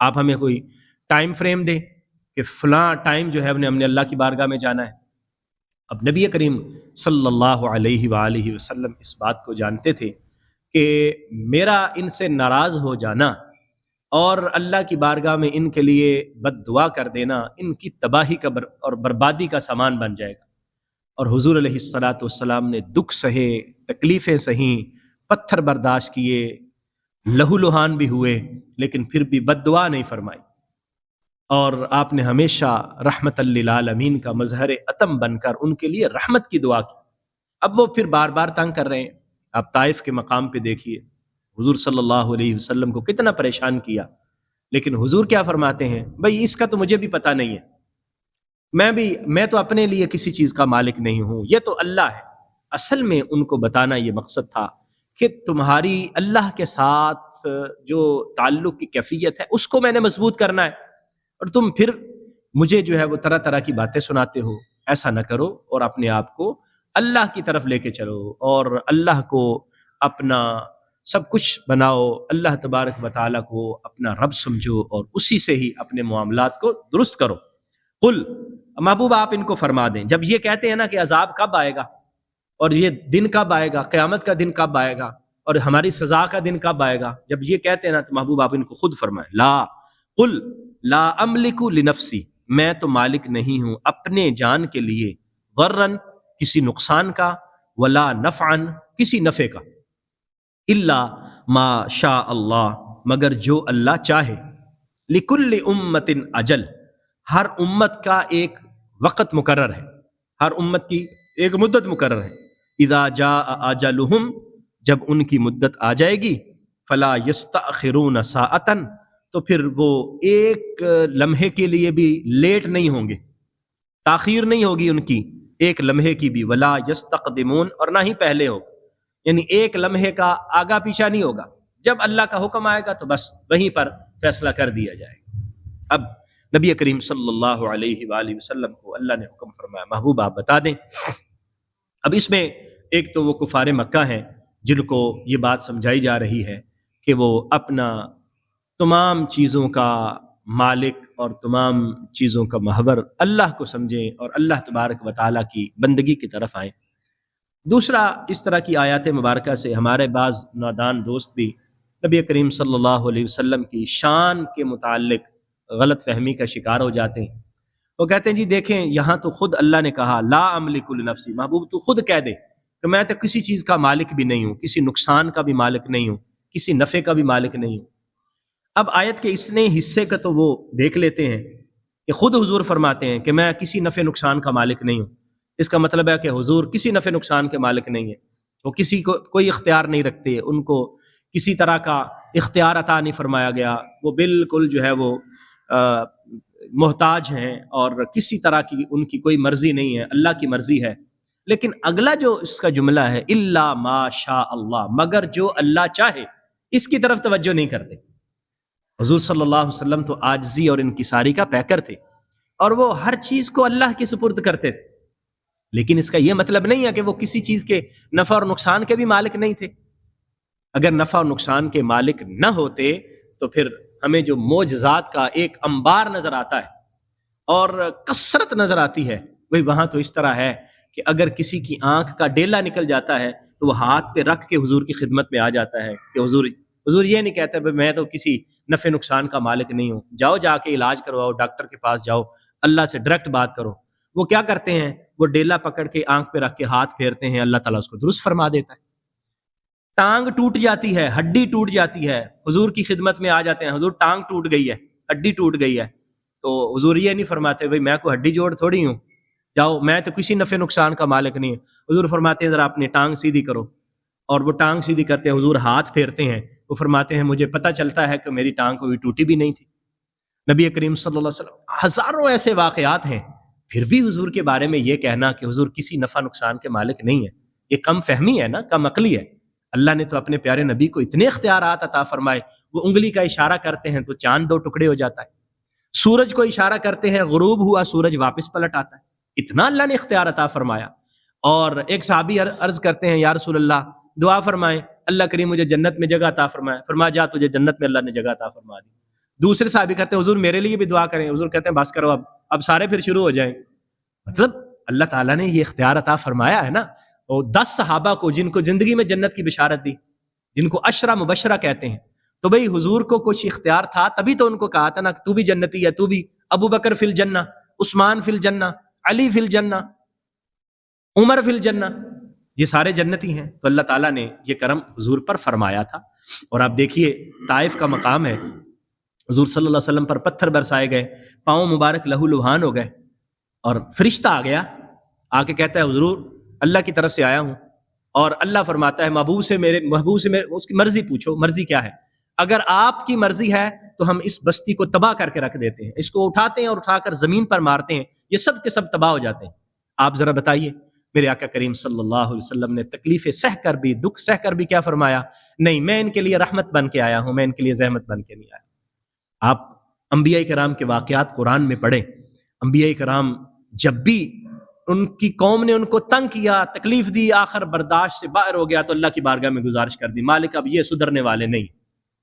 آپ ہمیں کوئی ٹائم فریم دیں کہ فلاں ٹائم جو ہے ہم نے اللہ کی بارگاہ میں جانا ہے۔ اب نبی کریم صلی اللہ علیہ وآلہ وسلم اس بات کو جانتے تھے کہ میرا ان سے ناراض ہو جانا اور اللہ کی بارگاہ میں ان کے لیے بد دعا کر دینا ان کی تباہی کا اور بربادی کا سامان بن جائے گا۔ اور حضور علیہ الصلاۃ والسلام نے دکھ سہے، تکلیفیں سہیں، پتھر برداشت کیے، لہو لہان بھی ہوئے، لیکن پھر بھی بد دعا نہیں فرمائی، اور آپ نے ہمیشہ رحمت للعالمین کا مظہر عتم بن کر ان کے لیے رحمت کی دعا کی۔ اب وہ پھر بار بار تنگ کر رہے ہیں۔ آپ طائف کے مقام پہ دیکھیے، حضور صلی اللہ علیہ وسلم کو کتنا پریشان کیا، لیکن حضور کیا فرماتے ہیں؟ بھائی اس کا تو مجھے بھی پتہ نہیں ہے، میں تو اپنے لیے کسی چیز کا مالک نہیں ہوں، یہ تو اللہ ہے۔ اصل میں ان کو بتانا یہ مقصد تھا کہ تمہاری اللہ کے ساتھ جو تعلق کی کیفیت ہے اس کو میں نے مضبوط کرنا ہے، اور تم پھر مجھے جو ہے وہ طرح طرح کی باتیں سناتے ہو۔ ایسا نہ کرو اور اپنے آپ کو اللہ کی طرف لے کے چلو اور اللہ کو اپنا سب کچھ بناؤ، اللہ تبارک و تعالیٰ کو اپنا رب سمجھو اور اسی سے ہی اپنے معاملات کو درست کرو۔ قل، محبوب آپ ان کو فرما دیں، جب یہ کہتے ہیں نا کہ عذاب کب آئے گا اور یہ دن کب آئے گا، قیامت کا دن کب آئے گا اور ہماری سزا کا دن کب آئے گا، جب یہ کہتے ہیں نا تو محبوب آپ ان کو خود فرمائیں، قل لا املک لنفسی، میں تو مالک نہیں ہوں اپنے جان کے لیے، غرن کسی نقصان کا، ولا نفعن کسی نفع کا، الا ما شاء اللہ مگر جو اللہ چاہے، لکل امت اجل، ہر امت کا ایک وقت مقرر ہے، ہر امت کی ایک مدت مقرر ہے، اذا جاء اجلہم، جب ان کی مدت آ جائے گی، فلا یستأخرون ساعۃ، تو پھر وہ ایک لمحے کے لیے بھی لیٹ نہیں ہوں گے، تاخیر نہیں ہوگی ان کی ایک لمحے کی بھی، ولا یستقدمون، اور نہ ہی پہلے ہو، یعنی ایک لمحے کا آگا پیچھا نہیں ہوگا، جب اللہ کا حکم آئے گا تو بس وہیں پر فیصلہ کر دیا جائے گا۔ اب نبی کریم صلی اللہ علیہ وآلہ وسلم کو اللہ نے حکم فرمایا، محبوب آپ بتا دیں۔ اب اس میں ایک تو وہ کفار مکہ ہیں جن کو یہ بات سمجھائی جا رہی ہے کہ وہ اپنا تمام چیزوں کا مالک اور تمام چیزوں کا محور اللہ کو سمجھیں اور اللہ تبارک و تعالیٰ کی بندگی کی طرف آئیں۔ دوسرا، اس طرح کی آیات مبارکہ سے ہمارے بعض نادان دوست بھی نبی کریم صلی اللہ علیہ وسلم کی شان کے متعلق غلط فہمی کا شکار ہو جاتے ہیں۔ وہ کہتے ہیں جی دیکھیں یہاں تو خود اللہ نے کہا لا املک لنفسی، محبوب تو خود کہہ دے کہ میں تو کسی چیز کا مالک بھی نہیں ہوں، کسی نقصان کا بھی مالک نہیں ہوں، کسی نفع کا بھی مالک نہیں ہوں۔ اب آیت کے اس نے حصے کا تو وہ دیکھ لیتے ہیں کہ خود حضور فرماتے ہیں کہ میں کسی نفع نقصان کا مالک نہیں ہوں، اس کا مطلب ہے کہ حضور کسی نفع نقصان کے مالک نہیں ہیں، وہ کسی کو کوئی اختیار نہیں رکھتے، ان کو کسی طرح کا اختیار عطا نہیں فرمایا گیا، وہ بالکل جو ہے وہ محتاج ہیں اور کسی طرح کی ان کی کوئی مرضی نہیں ہے، اللہ کی مرضی ہے۔ لیکن اگلا جو اس کا جملہ ہے الا ما شاء اللہ، مگر جو اللہ چاہے، اس کی طرف توجہ نہیں کرتے۔ حضور صلی اللہ علیہ وسلم تو عاجزی اور انکساری کا پیکر تھے اور وہ ہر چیز کو اللہ کے سپرد کرتے تھے، لیکن اس کا یہ مطلب نہیں ہے کہ وہ کسی چیز کے نفع اور نقصان کے بھی مالک نہیں تھے۔ اگر نفع اور نقصان کے مالک نہ ہوتے تو پھر ہمیں جو معجزات کا ایک انبار نظر آتا ہے اور کثرت نظر آتی ہے، وہی وہاں تو اس طرح ہے کہ اگر کسی کی آنکھ کا ڈیلا نکل جاتا ہے تو وہ ہاتھ پہ رکھ کے حضور کی خدمت میں آ جاتا ہے کہ حضور یہ نہیں کہتا میں تو کسی نفع نقصان کا مالک نہیں ہوں، جاؤ جا کے علاج کرواؤ، ڈاکٹر کے پاس جاؤ، اللہ سے ڈائریکٹ بات کرو۔ وہ کیا کرتے ہیں؟ وہ ڈیلا پکڑ کے آنکھ پہ رکھ کے ہاتھ پھیرتے ہیں، اللہ تعالیٰ اس کو درست فرما دیتا ہے۔ ٹانگ ٹوٹ جاتی ہے، ہڈی ٹوٹ جاتی ہے، حضور کی خدمت میں آ جاتے ہیں، حضور ٹانگ ٹوٹ گئی ہے، ہڈی ٹوٹ گئی ہے، تو حضور یہ نہیں فرماتے بھائی میں کوئی ہڈی جوڑ تھوڑی ہوں، جاؤ میں تو کسی نفع نقصان کا مالک نہیں ہوں۔ حضور فرماتے ہیں ذرا اپنی ٹانگ سیدھی کرو، اور وہ ٹانگ سیدھی کرتے ہیں، حضور ہاتھ پھیرتے ہیں، وہ فرماتے ہیں مجھے پتہ چلتا ہے کہ میری ٹانگ کوئی ٹوٹی بھی نہیں تھی۔ نبی کریم صلی اللہ علیہ وسلم ہزاروں ایسے واقعات ہیں، پھر بھی حضور کے بارے میں یہ کہنا کہ حضور کسی نفع نقصان کے مالک نہیں ہے، یہ کم فہمی ہے نا، کم عقلی ہے۔ اللہ نے تو اپنے پیارے نبی کو اتنے اختیارات عطا فرمائے، وہ انگلی کا اشارہ کرتے ہیں تو چاند دو ٹکڑے ہو جاتا ہے، سورج کو اشارہ کرتے ہیں غروب ہوا سورج واپس پلٹ آتا ہے، اتنا اللہ نے اختیار عطا فرمایا۔ اور ایک صحابی عرض کرتے ہیں یا رسول اللہ دعا فرمائیں، اللہ کریم مجھے جنت میں جگہ عطا فرمائے، فرمایا جا تجھے جنت میں اللہ نے جگہ عطا فرما دی۔ دوسرے صحابی کہتے ہیں حضور میرے لیے بھی دعا کریں. حضور کہتے ہیں بس کرو, اب سارے پھر شروع ہو جائیں. مطلب اللہ تعالیٰ نے یہ اختیار عطا فرمایا ہے نا. اور 10 صحابہ کو جن کو زندگی میں جنت کی بشارت دی, جن کو عشرہ مبشرہ کہتے ہیں, تو بھئی حضور کو کچھ اختیار تھا تبھی تو ان کو کہا تھا نا تو بھی جنتی ہے, تو بھی ابو بکر فی الجنہ, عثمان فی الجنہ, علی فی الجنہ, عمر فی الجنہ, یہ سارے جنتی ہیں. تو اللہ تعالیٰ نے یہ کرم حضور پر فرمایا تھا. اور آپ دیکھیے طائف کا مقام ہے, حضور صلی اللہ علیہ وسلم پر پتھر برسائے گئے, پاؤں مبارک لہو لہان ہو گئے, اور فرشتہ آ گیا, آ کے کہتا ہے حضور اللہ کی طرف سے آیا ہوں, اور اللہ فرماتا ہے محبوب سے میرے اس کی مرضی پوچھو, مرضی کیا ہے؟ اگر آپ کی مرضی ہے تو ہم اس بستی کو تباہ کر کے رکھ دیتے ہیں, اس کو اٹھاتے ہیں اور اٹھا کر زمین پر مارتے ہیں, یہ سب کے سب تباہ ہو جاتے ہیں. آپ ذرا بتائیے, میرے آقا کریم صلی اللہ علیہ وسلم نے تکلیفیں سہ کر بھی, دکھ سہ کر بھی کیا فرمایا؟ نہیں, میں ان کے لیے رحمت بن کے آیا ہوں, میں ان کے لیے زحمت بن کے نہیں آیا. آپ انبیاء کرام کے واقعات قرآن میں پڑھیں. انبیاء کرام جب بھی ان کی قوم نے ان کو تنگ کیا, تکلیف دی, آخر برداشت سے باہر ہو گیا تو اللہ کی بارگاہ میں گزارش کر دی, مالک اب یہ سدھرنے والے نہیں.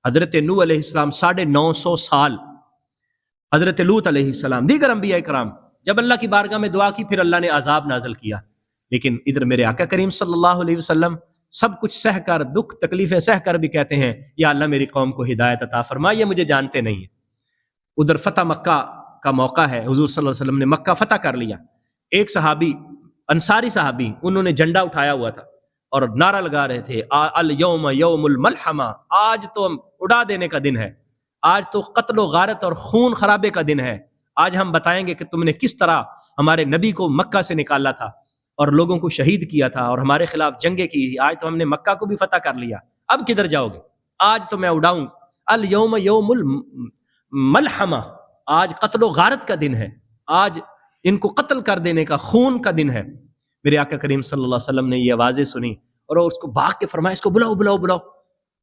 حضرت نوح علیہ السلام 950 سال, حضرت لوط علیہ السلام, دیگر انبیاء کرام جب اللہ کی بارگاہ میں دعا کی, پھر اللہ نے عذاب نازل کیا. لیکن ادھر میرے آقا کریم صلی اللہ علیہ وسلم سب کچھ سہ کر, دکھ تکلیفیں سہ کر بھی کہتے ہیں یا اللہ میری قوم کو ہدایت عطا فرما, یہ مجھے جانتے نہیں ہیں. ادھر فتح مکہ کا موقع ہے, حضور صلی اللہ علیہ وسلم نے مکہ فتح کر لیا. ایک صحابی, انصاری صحابی, انہوں نے جھنڈا اٹھایا ہوا تھا اور نعرہ لگا رہے تھے الیوم یوم الملحمہ, آج تو اڑا دینے کا دن ہے, آج تو قتل و غارت اور خون خرابے کا دن ہے, آج ہم بتائیں گے کہ تم نے کس طرح ہمارے نبی کو مکہ سے نکالا تھا اور لوگوں کو شہید کیا تھا اور ہمارے خلاف جنگیں کی. آج تو ہم نے مکہ کو بھی فتح کر لیا, اب کدھر جاؤ گے؟ آج تو میں اڑاؤں. الیوم یوم الملحمہ, آج قتل و غارت کا دن ہے, آج ان کو قتل کر دینے کا, خون کا دن ہے. میرے آقا کریم صلی اللہ علیہ وسلم نے یہ آوازیں سنی اور اس کو بھاگ کے فرمایا اس کو بلاؤ بلاؤ بلاؤ.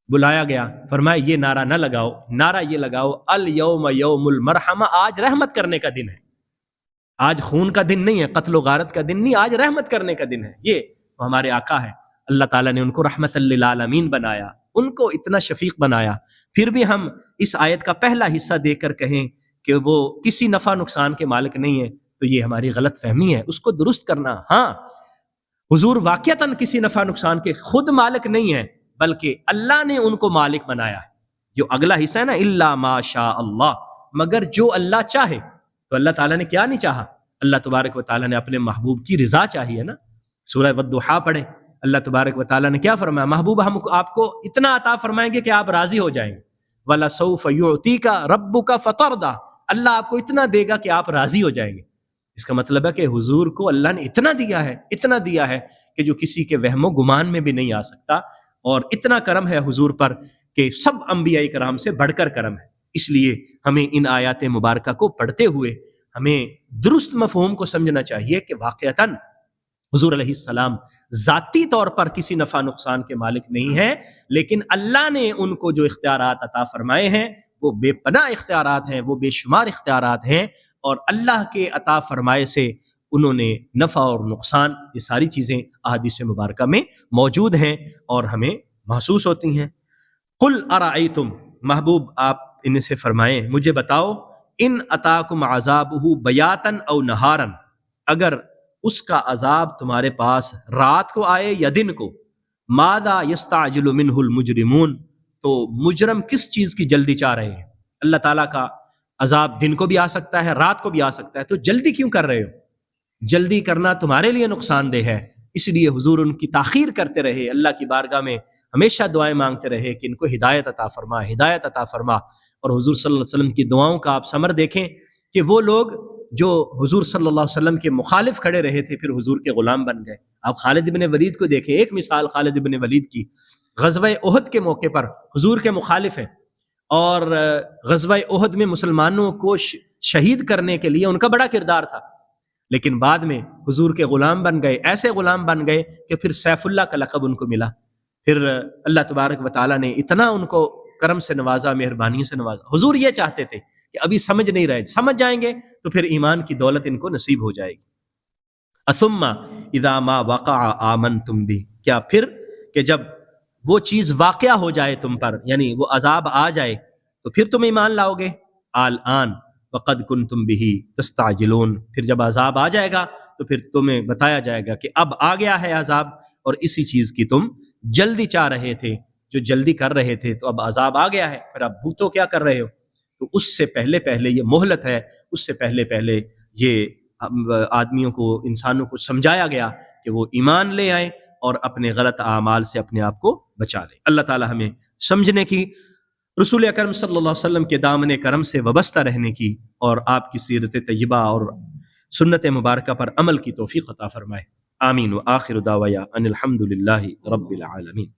بلایا گیا, فرمایا یہ نعرہ نہ لگاؤ, نعرہ یہ لگاؤ الیوم یوم المرحمہ, آج رحمت کرنے کا دن ہے, آج خون کا دن نہیں ہے, قتل و غارت کا دن نہیں, آج رحمت کرنے کا دن ہے. یہ ہمارے آقا ہے, اللہ تعالیٰ نے ان کو رحمت للعالمین بنایا, ان کو اتنا شفیق بنایا. پھر بھی ہم اس آیت کا پہلا حصہ دیکھ کر کہیں کہ وہ کسی نفع نقصان کے مالک نہیں ہے, تو یہ ہماری غلط فہمی ہے, اس کو درست کرنا. ہاں, حضور واقعتاً کسی نفع نقصان کے خود مالک نہیں ہے, بلکہ اللہ نے ان کو مالک بنایا ہے. جو اگلا حصہ ہے نا, الا ما شاء اللہ, مگر جو اللہ چاہے. تو اللہ تعالیٰ نے کیا نہیں چاہا؟ اللہ تبارک و تعالیٰ نے اپنے محبوب کی رضا چاہیے نا. سورہ والضحیٰ پڑھے, اللہ تبارک و تعالیٰ نے کیا فرمایا؟ محبوب ہم آپ کو اتنا عطا فرمائیں گے کہ آپ راضی ہو جائیں گے. وَلَسَوْفَ يُعْطِيكَ رَبُّكَ فَتَرْضَىٰ, اللہ آپ کو اتنا دے گا کہ آپ راضی ہو جائیں گے. اس کا مطلب ہے کہ حضور کو اللہ نے اتنا دیا ہے کہ جو کسی کے وہم و گمان میں بھی نہیں آ سکتا. اور اتنا کرم ہے حضور پر کہ سب انبیاء کرام سے بڑھ کر کرم ہے. اس لیے ہمیں ان آیات مبارکہ کو پڑھتے ہوئے ہمیں درست مفہوم کو سمجھنا چاہیے کہ واقعتاً حضور علیہ السلام ذاتی طور پر کسی نفع نقصان کے مالک نہیں ہیں, لیکن اللہ نے ان کو جو اختیارات عطا فرمائے ہیں وہ بے پناہ اختیارات ہیں, وہ بے شمار اختیارات ہیں, اور اللہ کے عطا فرمائے سے انہوں نے نفع اور نقصان, یہ ساری چیزیں احادیث مبارکہ میں موجود ہیں اور ہمیں محسوس ہوتی ہیں. قل ارأیتم, محبوب آپ ان سے فرمائیں مجھے بتاؤ, ان اتاکم عذابہ بیاتن او نہارن, اگر اس کا عذاب تمہارے پاس رات کو آئے یا دن کو, ماذا یستعجل منہ المجرمون, تو مجرم کس چیز کی جلدی چاہ رہے ہیں؟ اللہ تعالیٰ کا عذاب دن کو بھی آ سکتا ہے, رات کو بھی آ سکتا ہے, تو جلدی کیوں کر رہے ہو؟ جلدی کرنا تمہارے لیے نقصان دہ ہے. اس لیے حضور ان کی تاخیر کرتے رہے, اللہ کی بارگاہ میں ہمیشہ دعائیں مانگتے رہے کہ ان کو ہدایت عطا فرما, ہدایت عطا فرما. اور حضور صلی اللہ علیہ وسلم کی دعاؤں کا آپ ثمر دیکھیں کہ وہ لوگ جو حضور صلی اللہ علیہ وسلم کے مخالف کھڑے رہے تھے پھر حضور کے غلام بن گئے. آپ خالد بن ولید کو دیکھیں, ایک مثال خالد بن ولید کی, غزوہ احد کے موقع پر حضور کے مخالف ہیں, اور غزوہ احد میں مسلمانوں کو شہید کرنے کے لیے ان کا بڑا کردار تھا, لیکن بعد میں حضور کے غلام بن گئے, ایسے غلام بن گئے کہ پھر سیف اللہ کا لقب ان کو ملا. پھر اللہ تبارک و تعالیٰ نے اتنا ان کو کرم سے نوازا, مہربانی سے نوازا. حضور یہ چاہتے تھے کہ ابھی سمجھ نہیں رہے, سمجھ جائیں گے تو پھر ایمان کی دولت ان کو نصیب ہو جائے گی. ثم اذا ما وقع آمنتم بھی, کیا پھر کہ جب وہ چیز واقعہ ہو جائے تم پر, یعنی وہ عذاب آ جائے, تو پھر تم ایمان لاؤ گے. الآن وقد کنتم بہ تستعجلون، پھر جب عذاب آ جائے گا تو پھر تمہیں بتایا جائے گا کہ اب آ گیا ہے عذاب، اور اسی چیز کی تم جلدی چاہ رہے تھے، جو جلدی کر رہے تھے، تو اب عذاب آ گیا ہے، پھر اب بھوتو کیا کر رہے ہو. تو اس سے پہلے پہلے یہ مہلت ہے، اس سے پہلے پہلے یہ آدمیوں کو، انسانوں کو سمجھایا گیا کہ وہ ایمان لے آئیں اور اپنے غلط اعمال سے اپنے آپ کو بچا لیں. اللہ تعالی ہمیں سمجھنے کی، رسول اکرم صلی اللہ علیہ وسلم کے دامن کرم سے وابستہ رہنے کی، اور آپ کی سیرت طیبہ اور سنت مبارکہ پر عمل کی توفیق عطا فرمائے. آمین. وآخر دعوایا ان الحمد للہ رب العالمین.